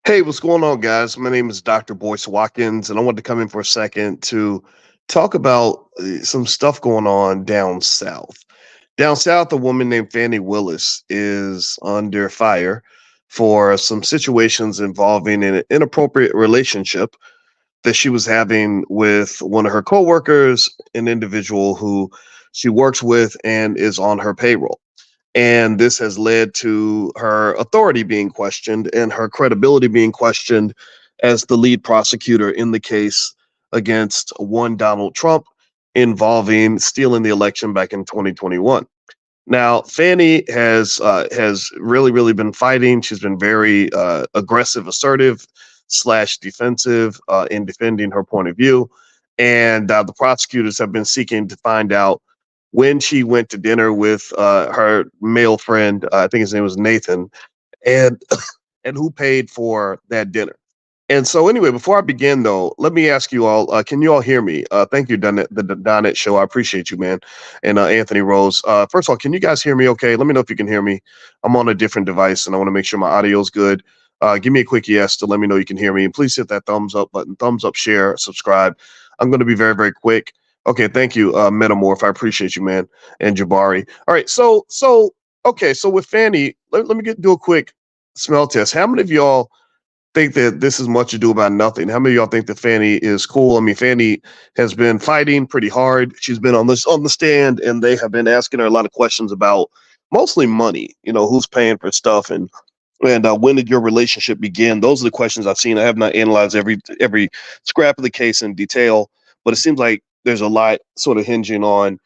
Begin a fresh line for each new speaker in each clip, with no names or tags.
Hey, what's going on, guys? My name is Dr. Boyce Watkins, and I wanted to come in for a second to talk about some stuff going on down south. Down south, a woman named Fani Willis is under fire for some situations involving an inappropriate relationship that she was having with one of her coworkers, an individual who she works with and is on her payroll. And this has led to her authority being questioned and her credibility being questioned as the lead prosecutor in the case against one Donald Trump involving stealing the election back in 2021. Now, Fanny has really been fighting. She's been very aggressive, assertive, slash defensive in defending her point of view, and the prosecutors have been seeking to find out when she went to dinner with her male friend. I think his name was Nathan, and and who paid for that dinner. And so, anyway, before I begin, though, let me ask you all: can you all hear me? Thank you, Donnet, the Donnet Show. I appreciate you, man. And Anthony Rose. First of all, can you guys hear me? Okay, let me know if you can hear me. I'm on a different device, and I want to make sure my audio is good. Give me a quick yes to let me know you can hear me, and please hit that thumbs up button, thumbs up, share, subscribe. I'm going to be very quick. Okay, thank you, Metamorph. I appreciate you, man, and Jabari. All right, okay, so with Fanny, let me do a quick smell test. How many of y'all think that this is much ado about nothing? How many of y'all think that Fanny is cool? I mean, Fanny has been fighting pretty hard. She's been on the stand, and they have been asking her a lot of questions about mostly money. You know, who's paying for stuff, and when did your relationship begin? Those are the questions I've seen. I have not analyzed every scrap of the case in detail, but it seems like there's a lot sort of hinging on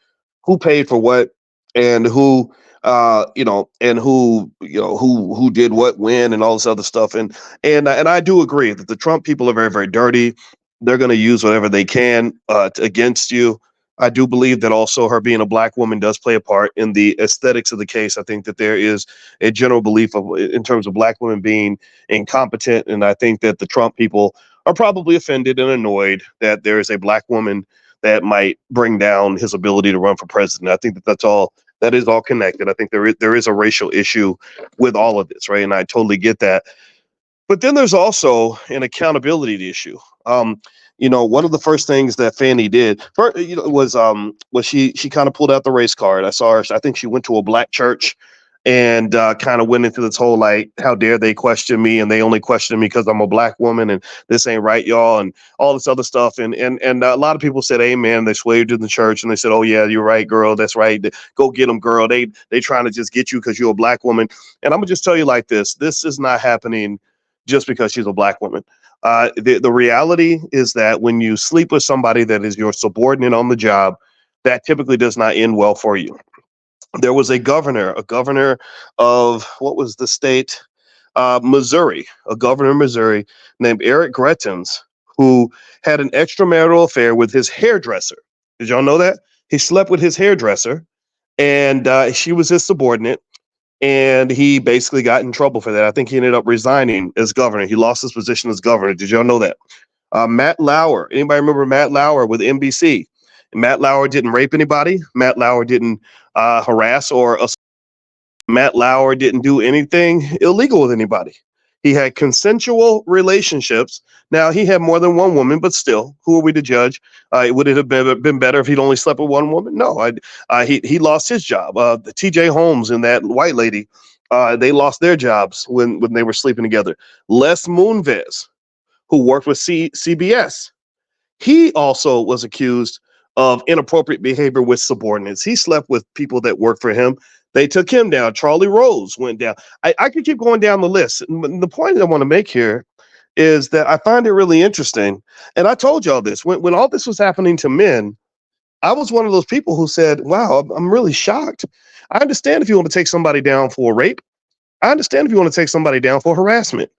who paid for what and who and who did what when and all this other stuff. And I do agree that the Trump people are very dirty. They're going to use whatever they can against you. I do believe that also her being a black woman does play a part in the aesthetics of the case. I think that there is a general belief in terms of black women being incompetent, and I think that the Trump people are probably offended and annoyed that there is a black woman that might bring down his ability to run for president. I think that is all connected. I think there is a racial issue with all of this, right? And I totally get that. But then there's also an accountability issue. One of the first things that Fanny did was she kind of pulled out the race card. I saw her. I think she went to a black church and kind of went into this whole like, how dare they question me, and they only question me because I'm a black woman, and this ain't right, y'all, and all this other stuff. And a lot of people said amen. They swayed in the church and they said, oh yeah, you're right, girl, that's right, go get them, girl. They trying to just get you because you're a black woman. And I'm gonna just tell you like this is not happening just because she's a black woman. The reality is that when you sleep with somebody that is your subordinate on the job, that typically does not end well for you. There was a governor of, what was the state? Missouri, a governor of Missouri named Eric Greitens, who had an extramarital affair with his hairdresser. Did y'all know that? He slept with his hairdresser, and she was his subordinate, and he basically got in trouble for that. I think he ended up resigning as governor. He lost his position as governor. Did y'all know that? Matt Lauer. Anybody remember Matt Lauer with NBC? Matt Lauer didn't rape anybody. Matt Lauer didn't harass or assault. Matt Lauer didn't do anything illegal with anybody. He had consensual relationships. Now, he had more than one woman, but still, who are we to judge? Would it have been better if he'd only slept with one woman? No, he lost his job. The TJ Holmes and that white lady, they lost their jobs when they were sleeping together. Les Moonves, who worked with CBS, he also was accused of inappropriate behavior with subordinates. He slept with people that worked for him. They took him down. Charlie Rose went down. I could keep going down the list. And the point I want to make here is that I find it really interesting. And I told y'all this. When all this was happening to men, I was one of those people who said, wow, I'm really shocked. I understand if you want to take somebody down for rape. I understand if you want to take somebody down for harassment.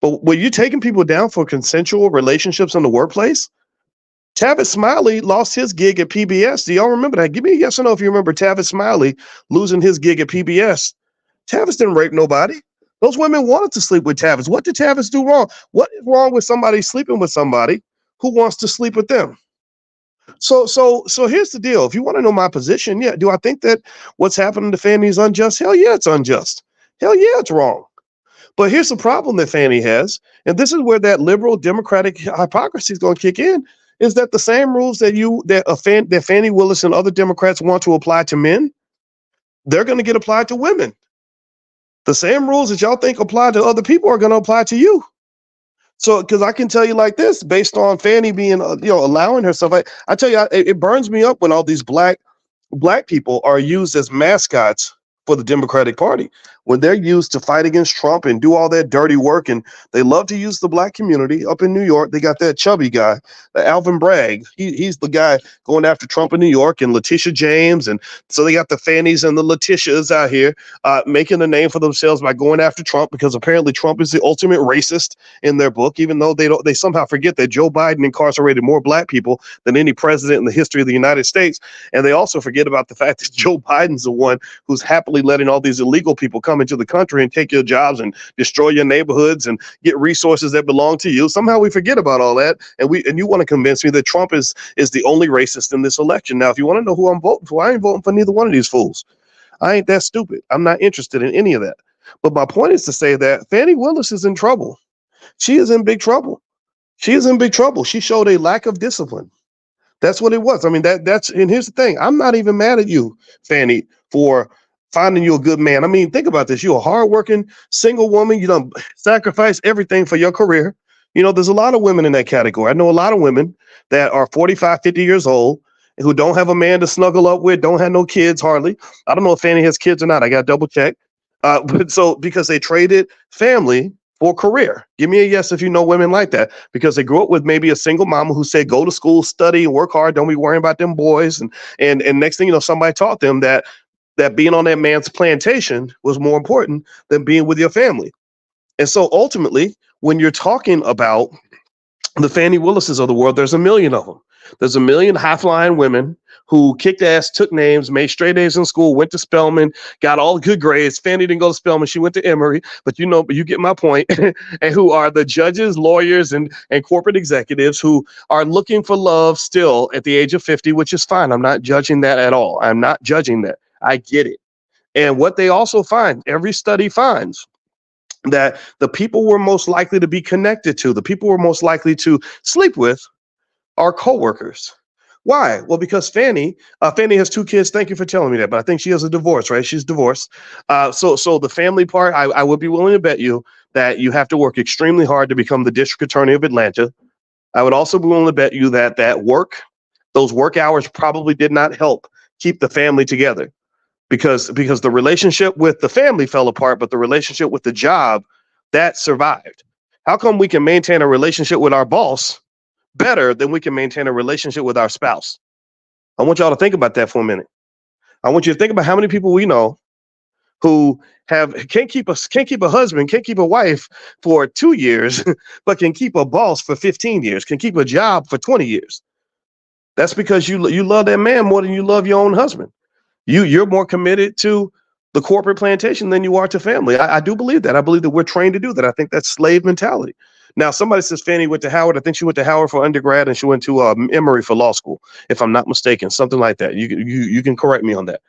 But when you're taking people down for consensual relationships in the workplace, Tavis Smiley lost his gig at PBS. Do y'all remember that? Give me a yes or no if you remember Tavis Smiley losing his gig at PBS. Tavis didn't rape nobody. Those women wanted to sleep with Tavis. What did Tavis do wrong? What is wrong with somebody sleeping with somebody who wants to sleep with them? So here's the deal. If you want to know my position, yeah, do I think that what's happening to Fanny is unjust? Hell yeah, it's unjust. Hell yeah, it's wrong. But here's the problem that Fannie has, and this is where that liberal democratic hypocrisy is going to kick in, is that the same rules that Fannie Willis and other Democrats want to apply to men, they're going to get applied to women. The same rules that y'all think apply to other people are going to apply to you. So, because I can tell you like this, based on Fannie being, allowing herself, I tell you, it burns me up when all these black people are used as mascots for the Democratic Party, when they're used to fight against Trump and do all that dirty work. And they love to use the black community up in New York. They got that chubby guy, Alvin Bragg. He's the guy going after Trump in New York, and Letitia James. And so they got the Fannies and the Letitias out here making a name for themselves by going after Trump, because apparently Trump is the ultimate racist in their book, even though they somehow forget that Joe Biden incarcerated more black people than any president in the history of the United States. And they also forget about the fact that Joe Biden's the one who's happily letting all these illegal people come into the country and take your jobs and destroy your neighborhoods and get resources that belong to you. Somehow we forget about all that, and you want to convince me that Trump is the only racist in this election. Now, if you want to know who I'm voting for, I ain't voting for neither one of these fools. I ain't that stupid. I'm not interested in any of that. But my point is to say that Fani Willis is in trouble. She is in big trouble. She is in big trouble. She showed a lack of discipline. That's what it was. I mean, that's, and here's the thing. I'm not even mad at you, Fannie, for finding you a good man. I mean, think about this. You're a hardworking single woman. You don't sacrifice everything for your career. There's a lot of women in that category. I know a lot of women that are 45, 50 years old who don't have a man to snuggle up with, don't have no kids hardly. I don't know if Fannie has kids or not. I got to double check. But so because they traded family for career. Give me a yes if you know women like that, because they grew up with maybe a single mama who said, go to school, study, and work hard. Don't be worrying about them boys. And next thing you know, somebody taught them that being on that man's plantation was more important than being with your family. And so ultimately, when you're talking about the Fani Willises of the world, there's a million of them. There's a million high-flying women who kicked ass, took names, made straight A's in school, went to Spelman, got all good grades. Fannie didn't go to Spelman. She went to Emory, but you get my point. And who are the judges, lawyers, and corporate executives who are looking for love still at the age of 50, which is fine. I'm not judging that at all. I'm not judging that. I get it. And what they also find, every study finds, that the people we're most likely to be connected to, the people we're most likely to sleep with, are coworkers. Why? Well, because Fannie has two kids. Thank you for telling me that. But I think she has a divorce, right? She's divorced. So the family part, I would be willing to bet you that you have to work extremely hard to become the district attorney of Atlanta. I would also be willing to bet you that those work hours probably did not help keep the family together, because the relationship with the family fell apart, but the relationship with the job, that survived. How come we can maintain a relationship with our boss better than we can maintain a relationship with our spouse? I want y'all to think about that for a minute. I want you to think about how many people we know who can't keep a husband, can't keep a wife for 2 years, but can keep a boss for 15 years, can keep a job for 20 years. That's because you love that man more than you love your own husband. You're more committed to the corporate plantation than you are to family. I do believe that. I believe that we're trained to do that. I think that's slave mentality. Now, somebody says Fannie went to Howard. I think she went to Howard for undergrad, and she went to Emory for law school, if I'm not mistaken, something like that. You can correct me on that.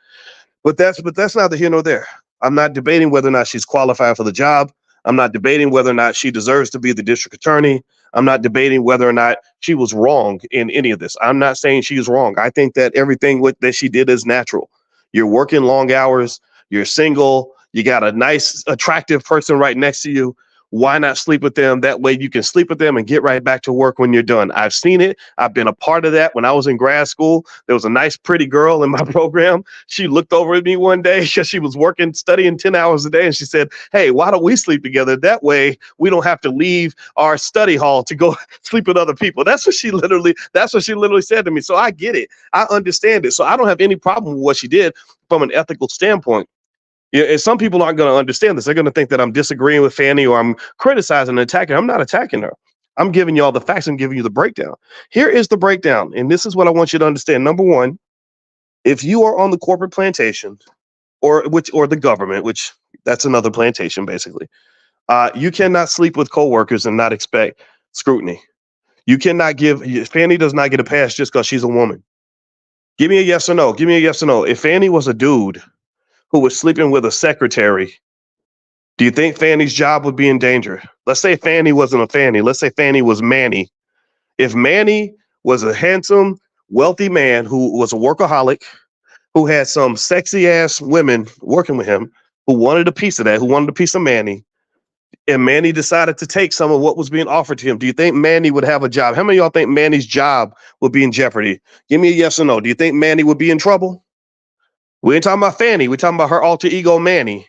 But that's neither here nor there. I'm not debating whether or not she's qualified for the job. I'm not debating whether or not she deserves to be the district attorney. I'm not debating whether or not she was wrong in any of this. I'm not saying she's wrong. I think that everything that she did is natural. You're working long hours. You're single. You got a nice, attractive person right next to you. Why not sleep with them? That way you can sleep with them and get right back to work when you're done. I've seen it. I've been a part of that. When I was in grad school, there was a nice, pretty girl in my program. She looked over at me one day because she was studying 10 hours a day. And she said, hey, why don't we sleep together? That way we don't have to leave our study hall to go sleep with other people. That's what she literally said to me. So I get it. I understand it. So I don't have any problem with what she did from an ethical standpoint. Yeah, and some people aren't going to understand this. They're going to think that I'm disagreeing with Fannie or I'm criticizing and attacking her. I'm not attacking her. I'm giving you all the facts and giving you the breakdown. Here is the breakdown. And this is what I want you to understand. Number one, if you are on the corporate plantation or the government, which that's another plantation, basically, you cannot sleep with coworkers and not expect scrutiny. You cannot Fannie does not get a pass just because she's a woman. Give me a yes or no. Give me a yes or no. If Fannie was a dude who was sleeping with a secretary, Do you think Fanny's job would be in danger? Let's say Fanny wasn't a Fanny. Let's say Fanny was Manny. If Manny was a handsome, wealthy man who was a workaholic, who had some sexy ass women working with him, who wanted a piece of that, who wanted a piece of Manny, and Manny decided to take some of what was being offered to him, do you think Manny would have a job? How many of y'all think Manny's job would be in jeopardy? Give me a yes or no. Do you think Manny would be in trouble? We ain't talking about Fanny. We're talking about her alter ego, Manny.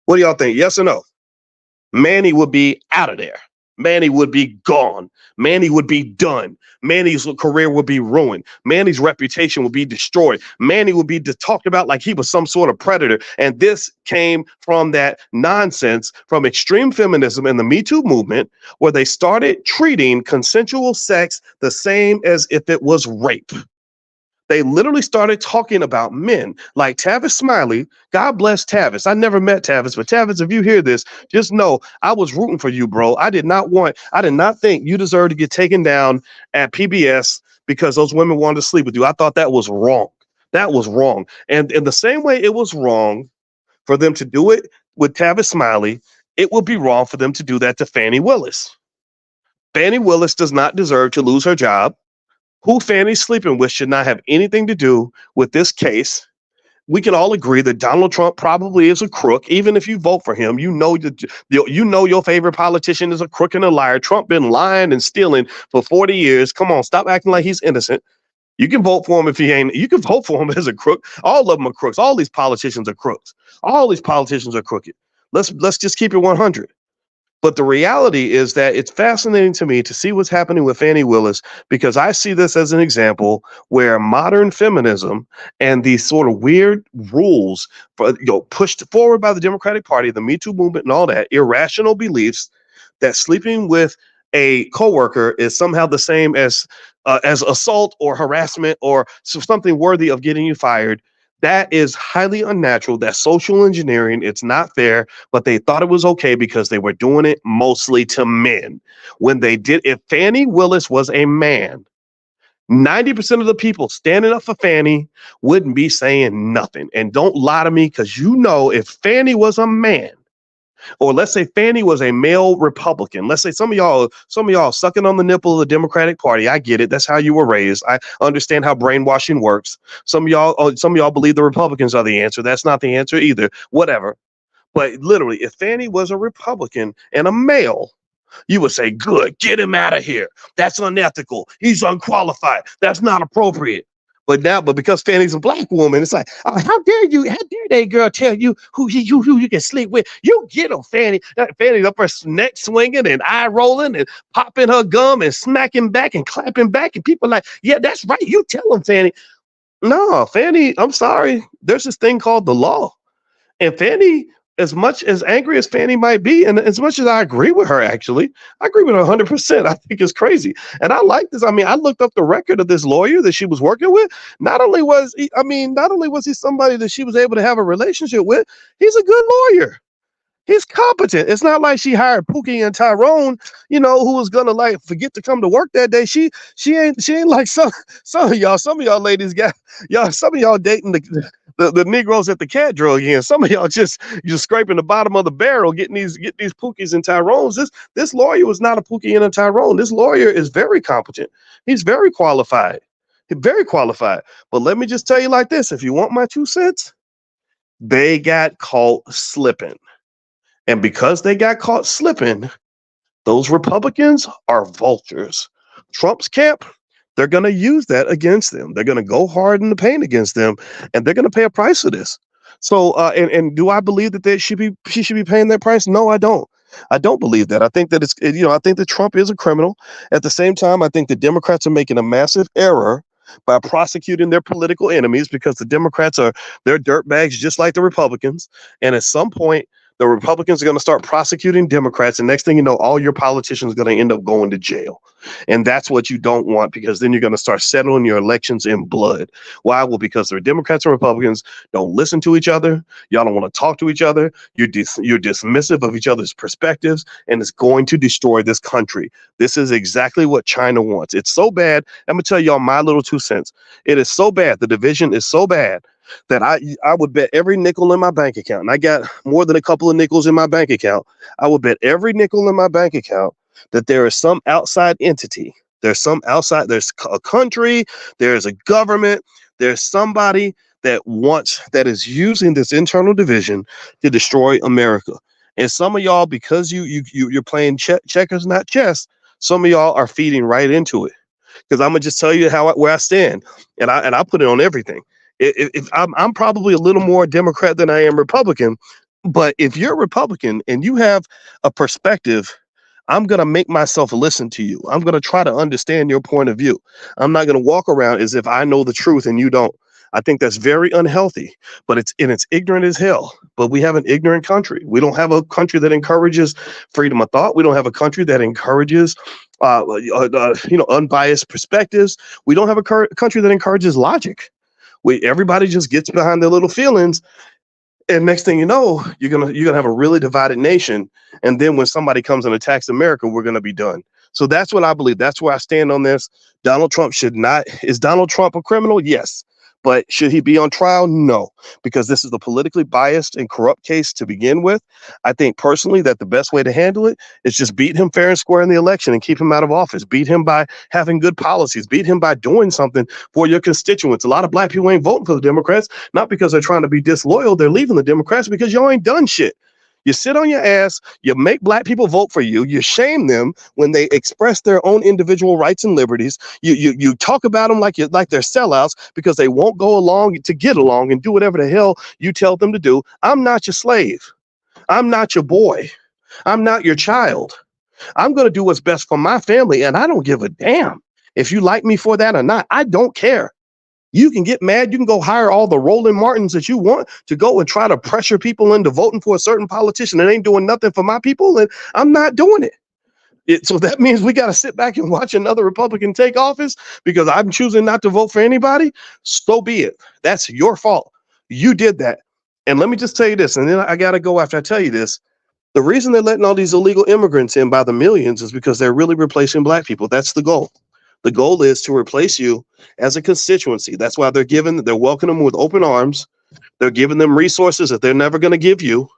What do y'all think? Yes or no? Manny would be out of there. Manny would be gone. Manny would be done. Manny's career would be ruined. Manny's reputation would be destroyed. Manny would be talked about like he was some sort of predator. And this came from that nonsense from extreme feminism and the Me Too movement, where they started treating consensual sex the same as if it was rape. They literally started talking about men like Tavis Smiley. God bless Tavis. I never met Tavis, but Tavis, if you hear this, just know I was rooting for you, bro. I did not think you deserved to get taken down at PBS because those women wanted to sleep with you. I thought that was wrong. That was wrong. And in the same way it was wrong for them to do it with Tavis Smiley, it would be wrong for them to do that to Fani Willis. Fani Willis does not deserve to lose her job. Who Fanny's sleeping with should not have anything to do with this case. We can all agree that Donald Trump probably is a crook. Even if you vote for him, you know your favorite politician is a crook and a liar. Trump been lying and stealing for 40 years. Come on, stop acting like he's innocent. You can vote for him if he ain't. You can vote for him as a crook. All of them are crooks. All these politicians are crooks. All these politicians are crooked. Let's just keep it 100. But the reality is that it's fascinating to me to see what's happening with Fani Willis, because I see this as an example where modern feminism and these sort of weird rules pushed forward by the Democratic Party, the Me Too movement and all that, irrational beliefs that sleeping with a coworker is somehow the same as assault or harassment or something worthy of getting you fired. That is highly unnatural. That's social engineering. It's not fair, but they thought it was okay because they were doing it mostly to men. When they did, if Fani Willis was a man, 90% of the people standing up for Fani wouldn't be saying nothing. And don't lie to me, because you know if Fani was a man, or let's say Fani was a male Republican. Let's say some of y'all sucking on the nipple of the Democratic Party. I get it. That's how you were raised. I understand how brainwashing works. Some of y'all believe the Republicans are the answer. That's not the answer either. Whatever. But literally, if Fani was a Republican and a male, you would say, good, get him out of here. That's unethical. He's unqualified. That's not appropriate. But because Fanny's a black woman, it's like, oh, how dare that girl tell you who you can sleep with? You get him, Fanny. Fanny's up her neck swinging and eye rolling and popping her gum and smacking back and clapping back. And people are like, yeah, that's right. You tell him, Fanny. No, Fanny, I'm sorry. There's this thing called the law. And Fanny, as much as angry as Fanny might be, and as much as I agree with her, actually, I agree with her 100%. I think it's crazy. And I like this. I mean, I looked up the record of this lawyer that she was working with. Not only was he somebody that she was able to have a relationship with, he's a good lawyer. He's competent. It's not like she hired Pookie and Tyrone, who was gonna like forget to come to work that day. She ain't like some of y'all. Some of y'all ladies got y'all. Some of y'all dating the Negroes at the cat draw again. Some of y'all just scraping the bottom of the barrel, getting these Pookies and Tyrones. This lawyer was not a Pookie and a Tyrone. This lawyer is very competent. He's very qualified. Very qualified. But let me just tell you like this: if you want my 2 cents, they got caught slipping. And because they got caught slipping, those Republicans are vultures. Trump's camp, they're going to use that against them. They're going to go hard in the paint against them, and they're going to pay a price for this. So, and do I believe that she should be paying that price? No, I don't. I don't believe that. I think that I think that Trump is a criminal. At the same time, I think the Democrats are making a massive error by prosecuting their political enemies, because the Democrats they're dirtbags just like the Republicans. And at some point, the Republicans are going to start prosecuting Democrats, and next thing you know, all your politicians are going to end up going to jail. And that's what you don't want, because then you're going to start settling your elections in blood. Why? Well, because the Democrats and Republicans don't listen to each other. Y'all don't want to talk to each other. You're dismissive of each other's perspectives, and it's going to destroy this country. This is exactly what China wants. It's so bad. I'm going to tell y'all my little 2 cents. It is so bad. The division is so bad that I would bet every nickel in my bank account, and I got more than a couple of nickels in my bank account. I would bet every nickel in my bank account that there is some outside entity. There's a country, there's a government, there's somebody that is using this internal division to destroy America. And some of y'all, because you're playing checkers, not chess, some of y'all are feeding right into it. Because I'm gonna just tell you where I stand, and I put it on everything. If I'm probably a little more Democrat than I am Republican, but if you're Republican and you have a perspective, I'm going to make myself listen to you. I'm going to try to understand your point of view. I'm not going to walk around as if I know the truth and you don't. I think that's very unhealthy, but it's ignorant as hell. But we have an ignorant country. We don't have a country that encourages freedom of thought. We don't have a country that encourages, unbiased perspectives. We don't have a country that encourages logic. Everybody just gets behind their little feelings. And next thing you know, you're gonna have a really divided nation. And then when somebody comes and attacks America, we're gonna be done. So that's what I believe. That's where I stand on this. Donald Trump should not. Is Donald Trump a criminal? Yes. But should he be on trial? No, because this is a politically biased and corrupt case to begin with. I think personally that the best way to handle it is just beat him fair and square in the election and keep him out of office. Beat him by having good policies. Beat him by doing something for your constituents. A lot of black people ain't voting for the Democrats, not because they're trying to be disloyal. They're leaving the Democrats because y'all ain't done shit. You sit on your ass, you make black people vote for you, you shame them when they express their own individual rights and liberties. You talk about them like they're sellouts because they won't go along to get along and do whatever the hell you tell them to do. I'm not your slave. I'm not your boy. I'm not your child. I'm going to do what's best for my family, and I don't give a damn if you like me for that or not. I don't care. You can get mad. You can go hire all the Roland Martins that you want to go and try to pressure people into voting for a certain politician that ain't doing nothing for my people, and I'm not doing it. So that means we got to sit back and watch another Republican take office because I'm choosing not to vote for anybody. So be it. That's your fault. You did that. And let me just tell you this, and then I got to go after I tell you this. The reason they're letting all these illegal immigrants in by the millions is because they're really replacing black people. That's the goal. The goal is to replace you as a constituency. That's why they're welcoming them with open arms. They're giving them resources that they're never going to give you.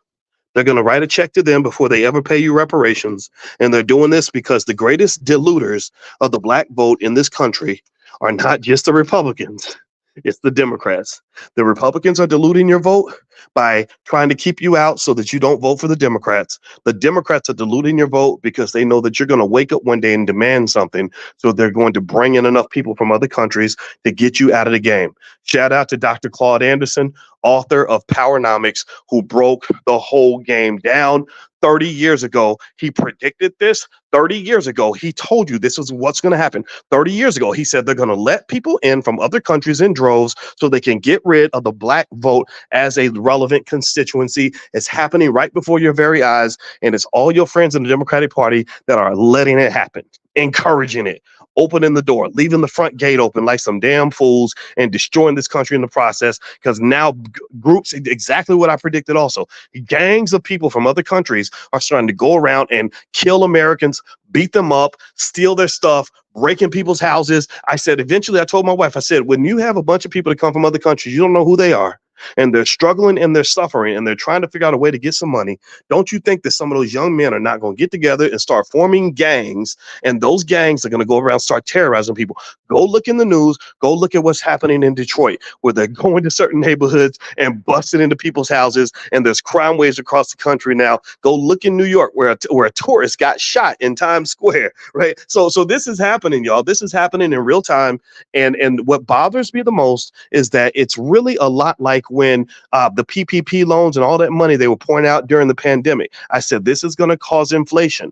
They're going to write a check to them before they ever pay you reparations. And they're doing this because the greatest diluters of the black vote in this country are not just the Republicans. It's the Democrats. The Republicans are diluting your vote by trying to keep you out so that you don't vote for the Democrats. The Democrats are diluting your vote because they know that you're going to wake up one day and demand something. So they're going to bring in enough people from other countries to get you out of the game. Shout out to Dr. Claude Anderson, author of Powernomics, who broke the whole game down. 30 years ago, he predicted this. 30 years ago, he told you this is what's going to happen. 30 years ago, he said they're going to let people in from other countries in droves so they can get rid of the black vote as a relevant constituency. It's happening right before your very eyes, and it's all your friends in the Democratic Party that are letting it happen, encouraging it, opening the door, leaving the front gate open like some damn fools, and destroying this country in the process. Because now groups, exactly what I predicted also, gangs of people from other countries are starting to go around and kill Americans, beat them up, steal their stuff, break in people's houses. I said, eventually, I told my wife, I said, when you have a bunch of people that come from other countries, you don't know who they are, and they're struggling and they're suffering and they're trying to figure out a way to get some money. Don't you think that some of those young men are not going to get together and start forming gangs? And those gangs are going to go around and start terrorizing people. Go look in the news. Go look at what's happening in Detroit, where they're going to certain neighborhoods and busting into people's houses. And there's crime waves across the country now. Go look in New York, where a tourist got shot in Times Square. Right. So this is happening, y'all. This is happening in real time. And what bothers me the most is that it's really a lot like when the PPP loans and all that money they were pouring out during the pandemic. I said, this is going to cause inflation.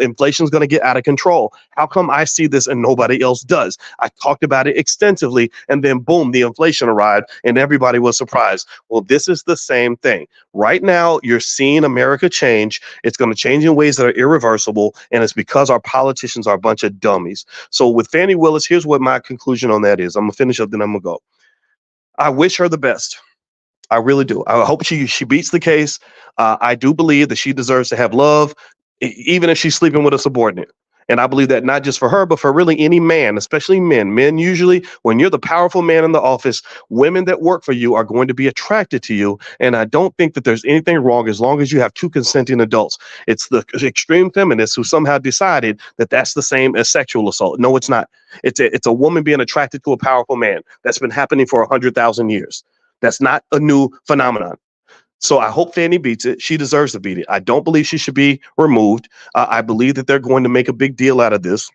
Inflation is going to get out of control. How come I see this and nobody else does? I talked about it extensively, and then boom, the inflation arrived and everybody was surprised. Well, this is the same thing. Right now, you're seeing America change. It's going to change in ways that are irreversible, and it's because our politicians are a bunch of dummies. So with Fani Willis, here's what my conclusion on that is. I'm going to finish up, then I'm going to go. I wish her the best. I really do. I hope she beats the case. I do believe that she deserves to have love, even if she's sleeping with a subordinate. And I believe that not just for her, but for really any man, especially men. Men usually, when you're the powerful man in the office, women that work for you are going to be attracted to you. And I don't think that there's anything wrong as long as you have two consenting adults. It's the extreme feminists who somehow decided that that's the same as sexual assault. No, it's not. It's a woman being attracted to a powerful man. That's been happening for 100,000 years. That's not a new phenomenon. So I hope Fani beats it. She deserves to beat it. I don't believe she should be removed. I believe that they're going to make a big deal out of this.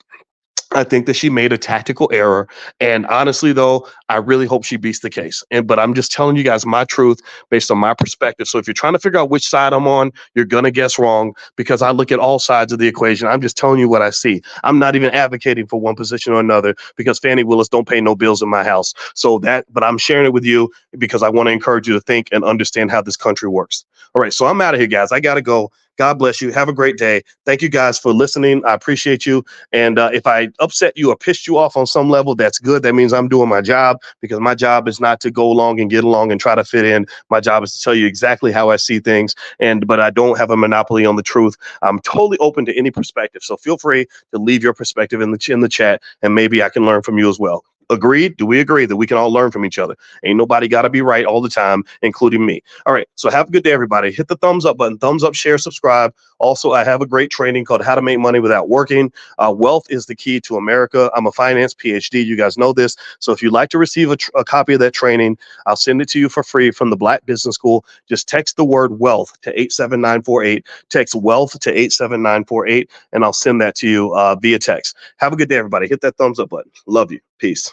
I think that she made a tactical error. And honestly, though, I really hope she beats the case. But I'm just telling you guys my truth based on my perspective. So if you're trying to figure out which side I'm on, you're going to guess wrong because I look at all sides of the equation. I'm just telling you what I see. I'm not even advocating for one position or another because Fani Willis don't pay no bills in my house. But I'm sharing it with you because I want to encourage you to think and understand how this country works. All right. So I'm out of here, guys. I got to go. God bless you. Have a great day. Thank you guys for listening. I appreciate you. And if I upset you or pissed you off on some level, that's good. That means I'm doing my job because my job is not to go along and get along and try to fit in. My job is to tell you exactly how I see things. But I don't have a monopoly on the truth. I'm totally open to any perspective. So feel free to leave your perspective in the chat, and maybe I can learn from you as well. Agreed? Do we agree that we can all learn from each other? Ain't nobody got to be right all the time, including me. All right. So have a good day, everybody. Hit the thumbs up button, thumbs up, share, subscribe. Also, I have a great training called How to Make Money Without Working. Wealth is the key to America. I'm a finance PhD. You guys know this. So if you'd like to receive a copy of that training, I'll send it to you for free from the Black Business School. Just text the word wealth to 87948. Text wealth to 87948, and I'll send that to you via text. Have a good day, everybody. Hit that thumbs up button. Love you. Peace.